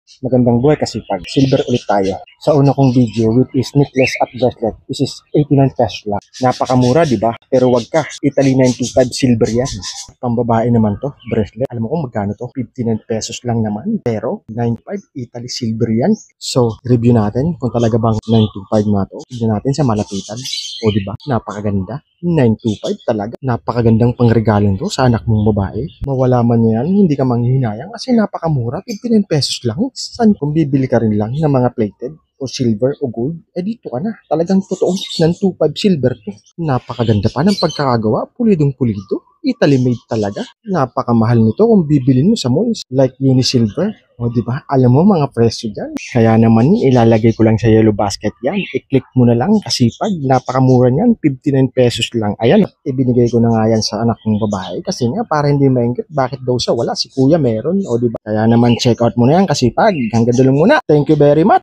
Magandang buhay kasipag. Silver ulit tayo. Sa una kong video, which is necklace at bracelet, this is 89 pesos lang. Napakamura, di ba? Pero wag ka, Italy 925 silver yan. Pambabae naman to, bracelet. Alam mo kung magkano to? 59 pesos lang naman. Pero 95 Italy silver yan. So, review natin kung talaga bang 925 na to. Tignan natin sa malapitan. O di ba? Napakaganda. 925 talaga. Napakagandang pangregalong to sa anak mong babae. Mawala man yan, hindi ka manghihinayang kasi napakamura. 59 pesos lang. Saan kung bibili ka rin lang ng mga plated o silver o gold, dito ka na. Talagang totoo ng 25 silver to. Napakaganda pa ng pagkakagawa. Pulidong pulido. Italy made talaga. Napakamahal nito kung bibilin mo sa malls. Like Unisilver. O diba? Alam mo mga presyo dyan. Kaya naman ilalagay ko lang sa yellow basket yan. I-click mo na lang kasipag. Napakamura niyan. 59 pesos lang. Ayan. Ibinigay ko na nga yan sa anak kong babae. Kasi nga para hindi maingit. Bakit daw siya wala? Si kuya meron. O diba? Kaya naman check out mo na yan kasipag. Hanggang dulo muna. Thank you very much.